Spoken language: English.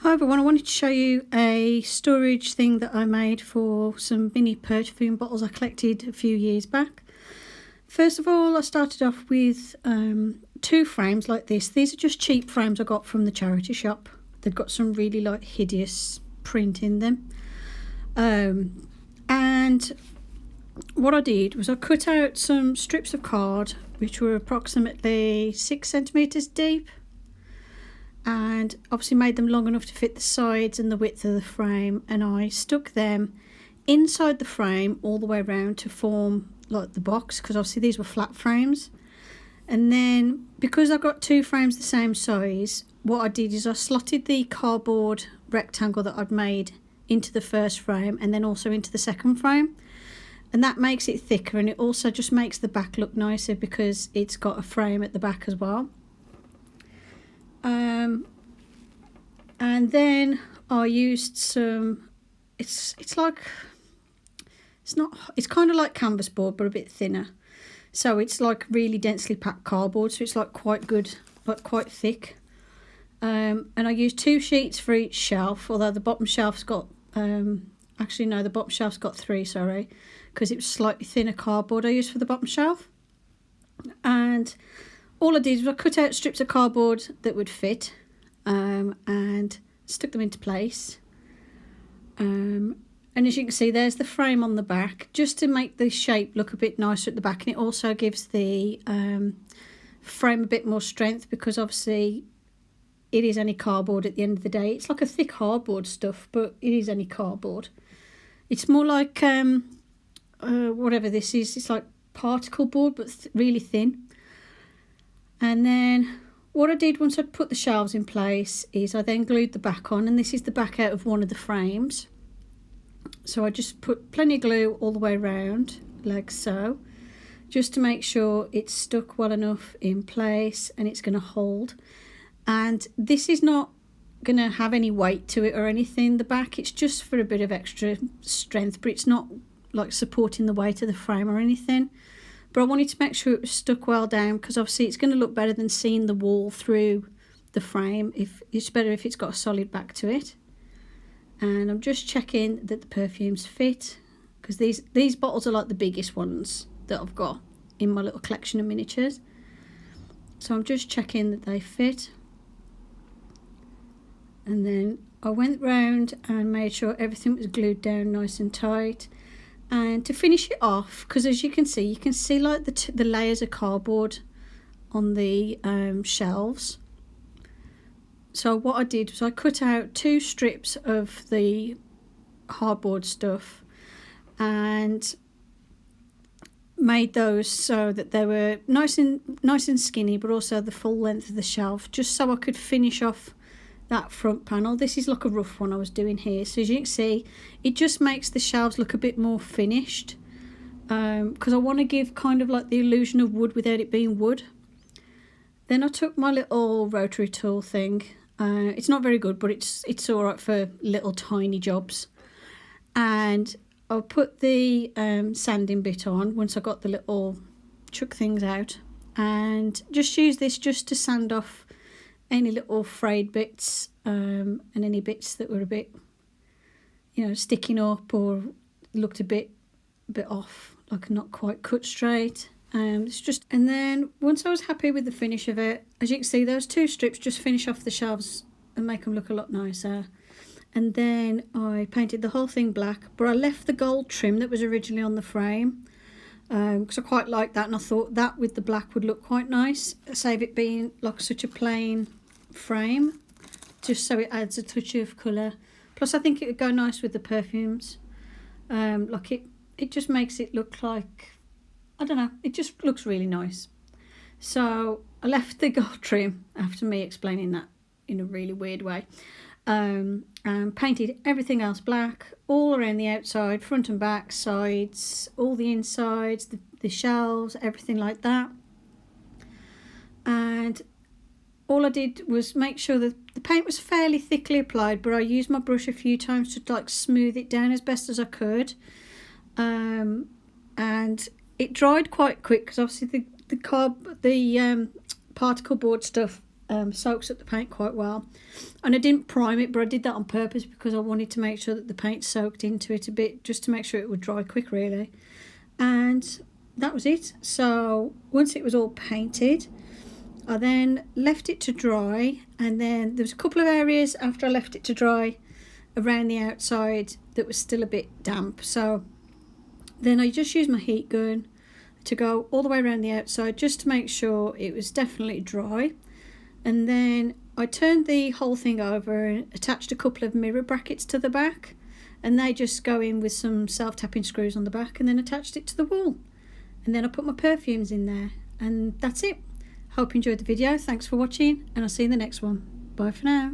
Hi everyone, I wanted to show you a storage thing that I made for some mini perfume bottles I collected a few years back. First of all, I started off with two frames like this. These are just cheap frames I got from the charity shop. They've got some really hideous print in them. And what I did was I cut out some strips of card which were approximately 6 centimetres deep, and obviously made them long enough to fit the sides and the width of the frame, and I stuck them inside the frame all the way around to form the box, because obviously these were flat frames. And then because I got two frames the same size, what I did is I slotted the cardboard rectangle that I'd made into the first frame and then also into the second frame, and that makes it thicker, and it also just makes the back look nicer because it's got a frame at the back as well. And then I used some, it's kind of like canvas board but a bit thinner, so it's really densely packed cardboard, so it's quite good, quite thick. And I used 2 sheets for each shelf, although the bottom shelf's got actually no, the bottom shelf's got 3, sorry, because it was slightly thinner cardboard I used for the bottom shelf. And all I did was I cut out strips of cardboard that would fit, and stuck them into place. And as you can see, there's the frame on the back, just to make the shape look a bit nicer at the back, and it also gives the frame a bit more strength, because obviously it is only cardboard at the end of the day. It's like a thick hardboard stuff, but it is only cardboard. It's more like whatever this is, it's like particle board but really thin. And then what I did once I'd put the shelves in place is I then glued the back on, and this is the back out of one of the frames. So I just put plenty of glue all the way around, like so, just to make sure it's stuck well enough in place and it's going to hold. And this is not going to have any weight to it or anything, the back, it's just for a bit of extra strength, but it's not supporting the weight of the frame or anything. But I wanted to make sure it was stuck well down, because obviously it's going to look better than seeing the wall through the frame. It's better if it's got a solid back to it. And I'm just checking that the perfumes fit, because these bottles are the biggest ones that I've got in my little collection of miniatures. So I'm just checking that they fit. And then I went round and made sure everything was glued down nice and tight. And to finish it off, because as you can see the layers of cardboard on the shelves. So what I did was I cut out 2 strips of the hardboard stuff and made those so that they were nice and skinny, but also the full length of the shelf, just so I could finish off that front panel. This is a rough one I was doing here, so as you can see it just makes the shelves look a bit more finished, because I want to give kind of the illusion of wood without it being wood. Then I took my little rotary tool thing. It's not very good, but it's alright for little tiny jobs, and I'll put the sanding bit on once I got the little chuck things out, and just use this just to sand off any little frayed bits, and any bits that were a bit sticking up or looked a bit off, not quite cut straight. And then once I was happy with the finish of it, as you can see, those 2 strips just finish off the shelves and make them look a lot nicer. And then I painted the whole thing black, but I left the gold trim that was originally on the frame, because I quite like that, and I thought that with the black would look quite nice, save it being such a plain frame, just so it adds a touch of colour. Plus I think it would go nice with the perfumes. It just makes it look I don't know, it just looks really nice. So I left the gold trim after me explaining that in a really weird way, and painted everything else black all around the outside, front and back, sides, all the insides, the shelves, everything like that. And all I did was make sure that the paint was fairly thickly applied, but I used my brush a few times to smooth it down as best as I could. And it dried quite quick, because obviously the particle board stuff soaks up the paint quite well. And I didn't prime it, but I did that on purpose because I wanted to make sure that the paint soaked into it a bit, just to make sure it would dry quick really. And that was it. So once it was all painted, I then left it to dry, and then there was a couple of areas after I left it to dry around the outside that was still a bit damp. So then I just used my heat gun to go all the way around the outside just to make sure it was definitely dry. And then I turned the whole thing over and attached a couple of mirror brackets to the back, and they just go in with some self-tapping screws on the back, and then attached it to the wall. And then I put my perfumes in there, and that's it. Hope you enjoyed the video. Thanks for watching, and I'll see you in the next one. Bye for now.